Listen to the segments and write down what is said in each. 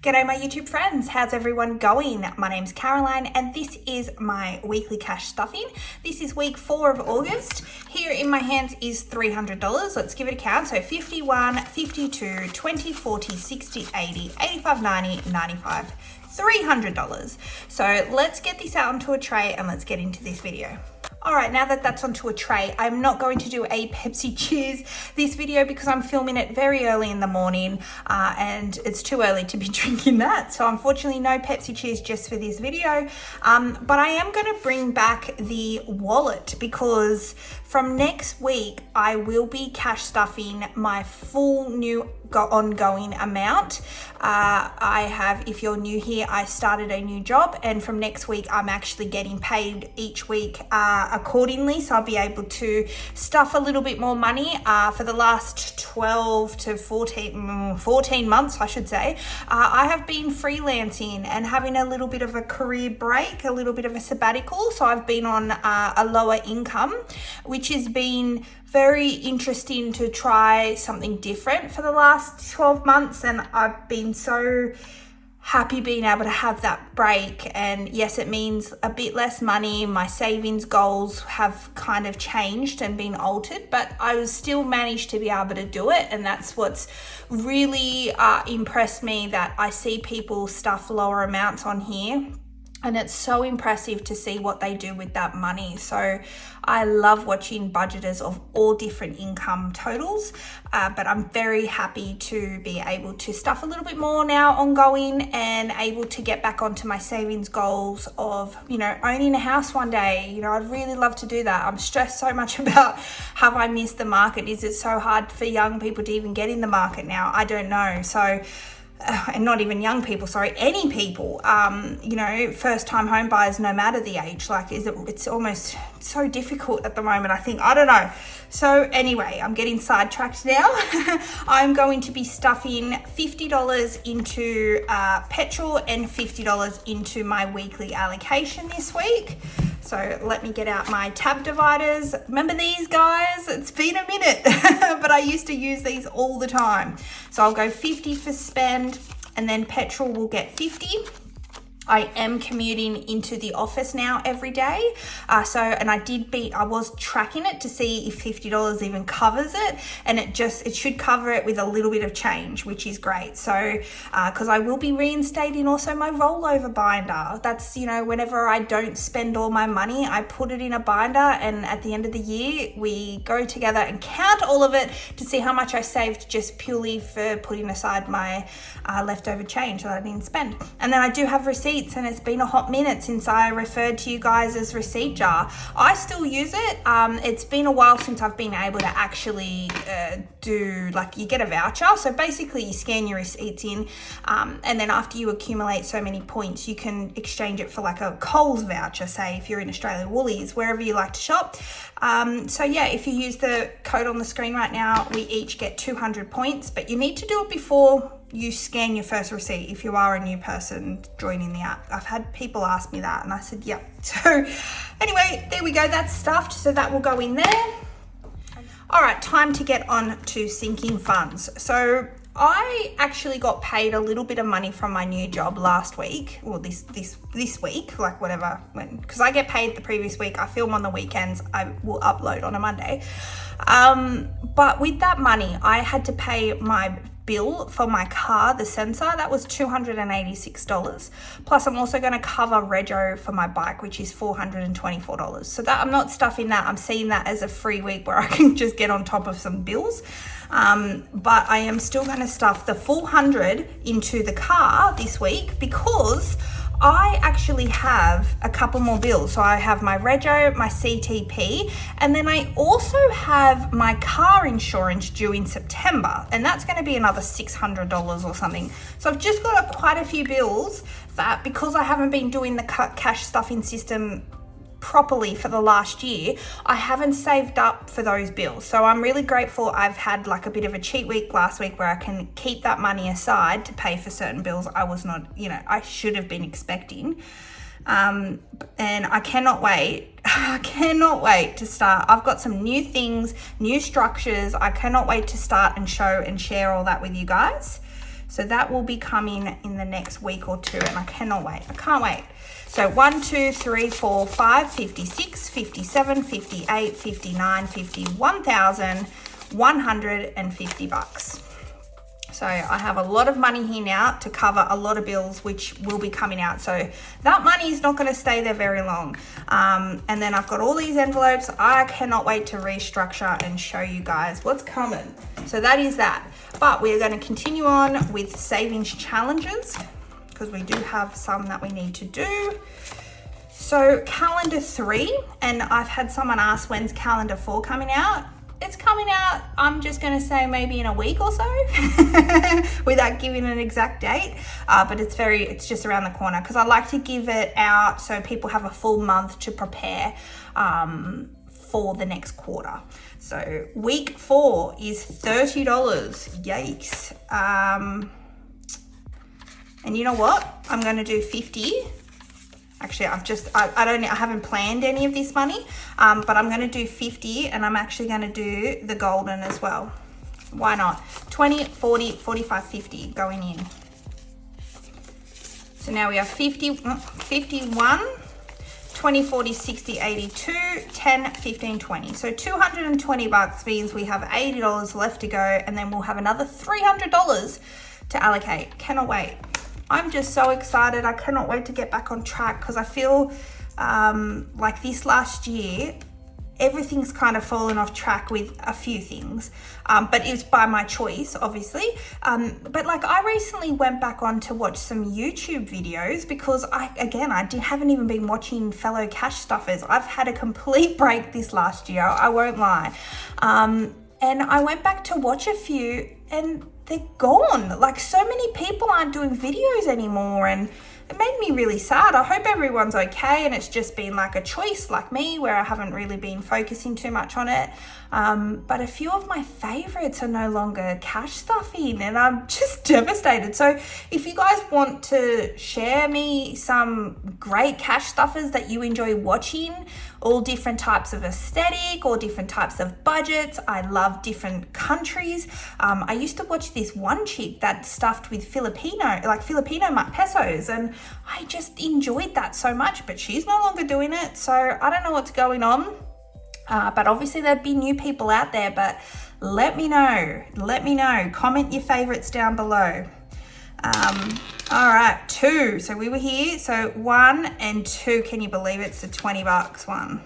G'day my YouTube friends, how's everyone going? My name's Caroline and this is my weekly cash stuffing. This is week 4 of August. Here in my hands is $300. Let's give it a count. So 51, 52, 20, 40, 60, 80, 85, 90, 95, $300. So let's get this out onto a tray and let's get into this video. All right, now that that's onto a tray, I'm not going to do a Pepsi Cheers this video because I'm filming it very early in the morning and it's too early to be drinking that. So unfortunately, no Pepsi Cheers just for this video. But I am going to bring back the wallet because from next week, I will be cash stuffing my full new ongoing amount. If you're new here, I started a new job and from next week, I'm actually getting paid each week accordingly. So I'll be able to stuff a little bit more money. For the last 12 to 14 months, I should say, I have been freelancing and having a little bit of a career break, a little bit of a sabbatical. So I've been on a lower income, which has been very interesting to try something different for the last 12 months. And I've been so happy being able to have that break. And yes, it means a bit less money. My savings goals have kind of changed and been altered, but I was still managed to be able to do it. And that's what's really impressed me, that I see people stuff lower amounts on here. And it's so impressive to see what they do with that money. So I love watching budgeters of all different income totals, but I'm very happy to be able to stuff a little bit more now ongoing and able to get back onto my savings goals of, owning a house one day. I'd really love to do that. I'm stressed so much about have I missed the market? Is it so hard for young people to even get in the market now? I don't know. So and not even young people, sorry, any people, first time home buyers, no matter the age, it's almost so difficult at the moment, I don't know. So anyway, I'm getting sidetracked now. I'm going to be stuffing $50 into petrol and $50 into my weekly allocation this week. So let me get out my tab dividers. Remember these guys? It's been a minute, but I used to use these all the time. So I'll go 50 for spend and then petrol will get 50. I am commuting into the office now every day. I was tracking it to see if $50 even covers it. And it should cover it with a little bit of change, which is great. So, cause I will be reinstating also my rollover binder. That's, whenever I don't spend all my money, I put it in a binder. And at the end of the year, we go together and count all of it to see how much I saved just purely for putting aside my leftover change that I didn't spend. And then I do have receipts. And it's been a hot minute since I referred to you guys as receipt jar. I still use it. It's been a while since I've been able to actually do, you get a voucher. So basically you scan your receipts in and then after you accumulate so many points, you can exchange it for a Coles voucher, say if you're in Australia, Woolies, wherever you like to shop. So yeah, if you use the code on the screen right now, we each get 200 points, but you need to do it before you scan your first receipt if you are a new person joining the app. I've had people ask me that and I said, yep. So anyway, there we go. That's stuffed. So that will go in there. All right, time to get on to sinking funds. So I actually got paid a little bit of money from my new job last week, or this week, because I get paid the previous week. I film on the weekends. I will upload on a Monday. But with that money, I had to pay my bill for my car, the sensor. That was $286. Plus I'm also going to cover rego for my bike, which is $424. So that I'm not stuffing that. I'm seeing that as a free week where I can just get on top of some bills. But I am still going to stuff the full 100 into the car this week because I actually have a couple more bills. So I have my rego, my CTP, and then I also have my car insurance due in September, and that's going to be another $600 or something. So I've just got quite a few bills that, because I haven't been doing the cash stuffing system properly for the last year, I haven't saved up for those bills. So I'm really grateful I've had a bit of a cheat week last week where I can keep that money aside to pay for certain bills I was not, I should have been expecting. And I cannot wait. I cannot wait to start. I've got some new things, new structures. I cannot wait to start and show and share all that with you guys. So that will be coming in the next week or two, and I cannot wait. I can't wait. So 1, 2, 3, 4, 5, 56, 57, 58, 59, 50, $1,150. So I have a lot of money here now to cover a lot of bills, which will be coming out. So that money is not going to stay there very long. And then I've got all these envelopes. I cannot wait to restructure and show you guys what's coming. So that is that. But we're going to continue on with savings challenges because we do have some that we need to do. So calendar 3, and I've had someone ask when's calendar 4 coming out. It's coming out, I'm just going to say maybe in a week or so without giving an exact date. But it's just around the corner because I like to give it out so people have a full month to prepare for the next quarter. So week 4 is $30. Yikes. And you know what? I'm going to do 50. Actually, I haven't planned any of this money, but I'm going to do 50 and I'm actually going to do the golden as well. Why not? 20, 40, 45, 50 going in. So now we have 50, 51, 20, 40, 60, 82, 10, 15, 20. So $220 means we have $80 left to go, and then we'll have another $300 to allocate. Cannot wait. I'm just so excited. I cannot wait to get back on track because I feel like this last year, everything's kind of fallen off track with a few things, but it's by my choice, obviously. But like I recently went back on to watch some YouTube videos because I haven't even been watching fellow cash stuffers. I've had a complete break this last year, I won't lie. And I went back to watch a few and they're gone. Like so many people aren't doing videos anymore, and it made me really sad. I hope everyone's okay and it's just been like a choice like me where I haven't really been focusing too much on it. But a few of my favorites are no longer cash stuffing and I'm just devastated. So if you guys want to share me some great cash stuffers that you enjoy watching, all different types of aesthetic or different types of budgets. I love different countries. I used to watch this one chick that stuffed with Filipino pesos, and I just enjoyed that so much, but she's no longer doing it. So I don't know what's going on. But obviously there'd be new people out there, but let me know. Comment your favorites down below. All right, 2. So we were here. So 1 and 2, can you believe it's the $20 one?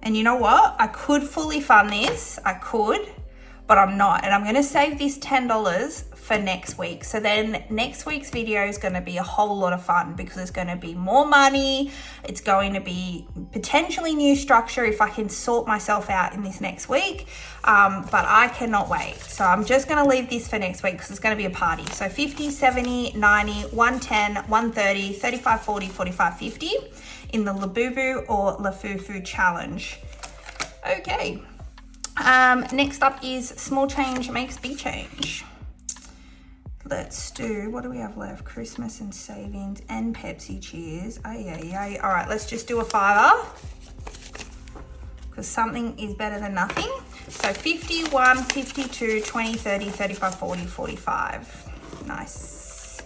And you know what? I could fully fund this. I could, but I'm not. And I'm going to save this $10 for next week. So then next week's video is going to be a whole lot of fun because it's going to be more money. It's going to be potentially new structure if I can sort myself out in this next week. But I cannot wait. So I'm just going to leave this for next week because it's going to be a party. So 50, 70, 90, 110, 130, 35, 40, 45, 50 in the Labubu or Lafufu challenge. Okay. Next up is small change makes big change. Let's do, what do we have left? Christmas and savings and Pepsi cheers. All right, let's just do a $5 because something is better than nothing. So 51, 52, 20, 30, 35, 40, 45. Nice.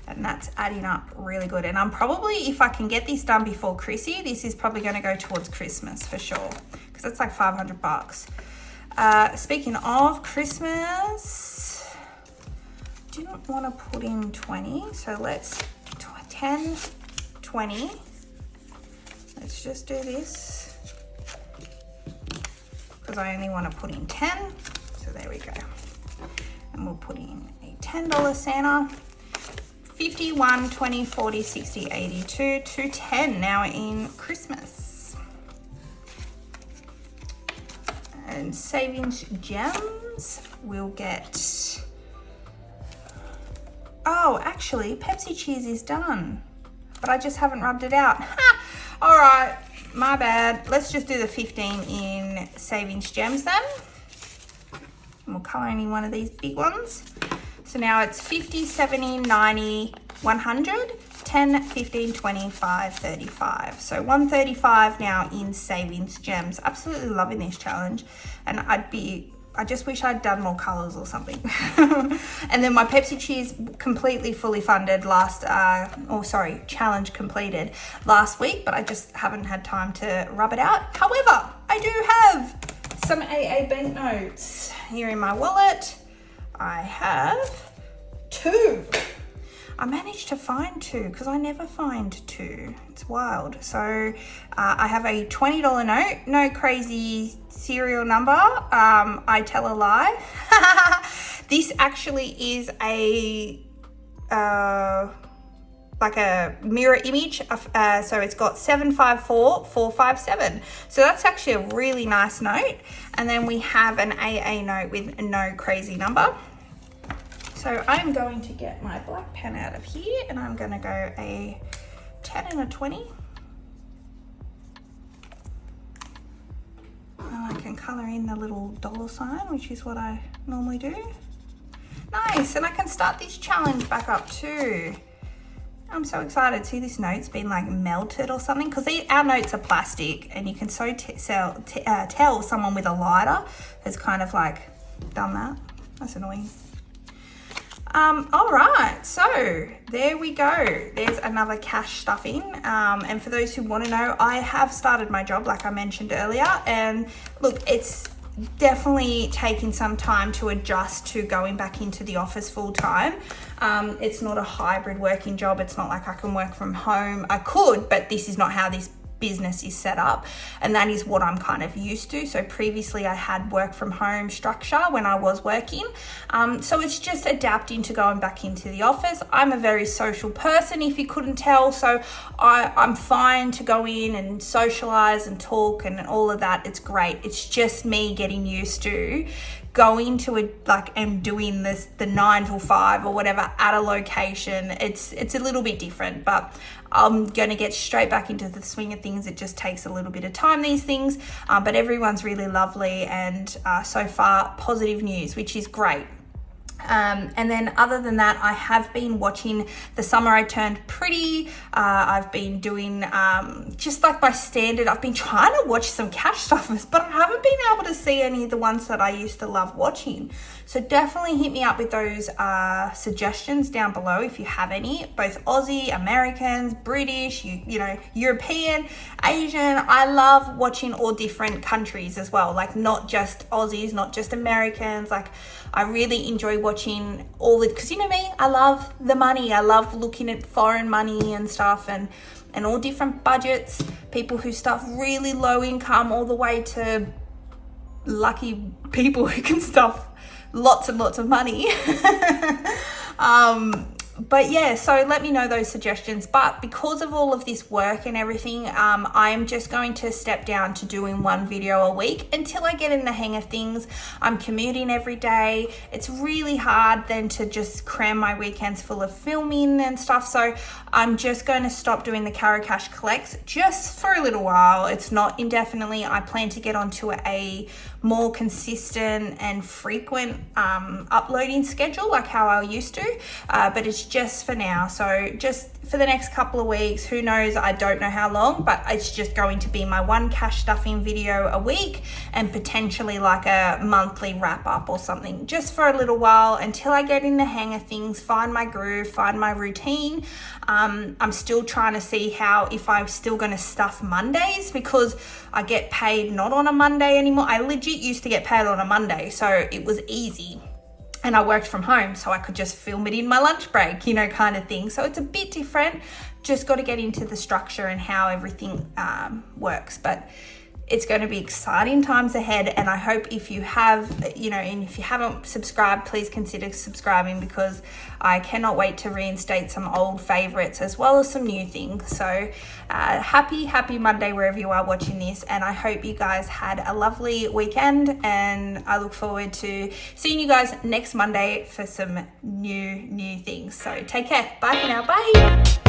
And that's adding up really good. And I'm probably, if I can get this done before Chrissy, this is probably going to go towards Christmas for sure because it's like $500. Speaking of Christmas, didn't want to put in 20, so let's 10, 20. Let's just do this because I only want to put in 10. So there we go. And we'll put in a $10 Santa. 51, 20, 40, 60, 82, 210 now in Christmas. And savings gems, we'll get, oh, actually, Pepsi cheese is done, but I just haven't rubbed it out. All right, my bad. Let's just do the 15 in savings gems then. And we'll color in one of these big ones. So now it's 50, 70, 90, 100, 10, 15, 25, 35. So 135 now in savings gems. Absolutely loving this challenge. And I'd be I just wish I'd done more colors or something. And then my Pepsi Cheers completely fully funded challenge completed last week, but I just haven't had time to rub it out. However, I do have some AA banknotes here in my wallet. I have 2. I managed to find 2 because I never find 2. It's wild. So I have a $20 note, no crazy serial number. I tell a lie. This actually is a like a mirror image. So it's got 754457. So that's actually a really nice note. And then we have an AA note with no crazy number. So I'm going to get my black pen out of here and I'm going to go a 10 and a 20. And I can colour in the little dollar sign, which is what I normally do. Nice, and I can start this challenge back up too. I'm so excited. See, this note's been like melted or something, because our notes are plastic and you can so tell someone with a lighter has kind of like done that. That's annoying. All right, so there we go. There's another cash stuffing. And for those who want to know, I have started my job like I mentioned earlier, and look, it's definitely taking some time to adjust to going back into the office full time. It's not a hybrid working job. It's not like I can work from home. I could, but this is not how this business is set up, and that is what I'm kind of used to. So previously I had work from home structure when I was working, so it's just adapting to going back into the office. I'm a very social person, if you couldn't tell, so I'm fine to go in and socialize and talk and all of that. It's great. It's just me getting used to going to and doing the 9 till 5 or whatever at a location. It's a little bit different, but I'm going to get straight back into the swing of things. It just takes a little bit of time, these things, but everyone's really lovely, and so far positive news, which is great. And then other than that, I have been watching The Summer I Turned Pretty. I've been doing just like my standard. I've been trying to watch some cash stuffers, but I haven't been able to see any of the ones that I used to love watching. So definitely hit me up with those suggestions down below if you have any, both Aussie, Americans, British, you know, European, Asian. I love watching all different countries as well, like not just Aussies, not just Americans. Like I really enjoy watching all the, because you know me, I love the money. I love looking at foreign money and stuff, and all different budgets, people who stuff really low income all the way to lucky people who can stuff lots and lots of money. But yeah, so let me know those suggestions. But because of all of this work and everything, I am just going to step down to doing 1 video a week until I get in the hang of things. I'm commuting every day. It's really hard then to just cram my weekends full of filming and stuff. So I'm just going to stop doing the CAROCASH collects just for a little while. It's not indefinitely. I plan to get onto a more consistent and frequent uploading schedule like how I used to, but it's just for now. So just for the next couple of weeks, who knows, I don't know how long, but it's just going to be my 1 cash stuffing video a week and potentially like a monthly wrap up or something, just for a little while until I get in the hang of things, find my groove, find my routine. I'm still trying to see if I'm still going to stuff Mondays, because I get paid not on a Monday anymore. I legit used to get paid on a Monday, so it was easy. And I worked from home, so I could just film it in my lunch break, you know, kind of thing. So it's a bit different. Just got to get into the structure and how everything works. But it's going to be exciting times ahead. And I hope if you have, you know, and if you haven't subscribed, please consider subscribing, because I cannot wait to reinstate some old favorites as well as some new things. So happy Monday wherever you are watching this, and I hope you guys had a lovely weekend, and I look forward to seeing you guys next Monday for some new things. So take care. Bye for now. Bye.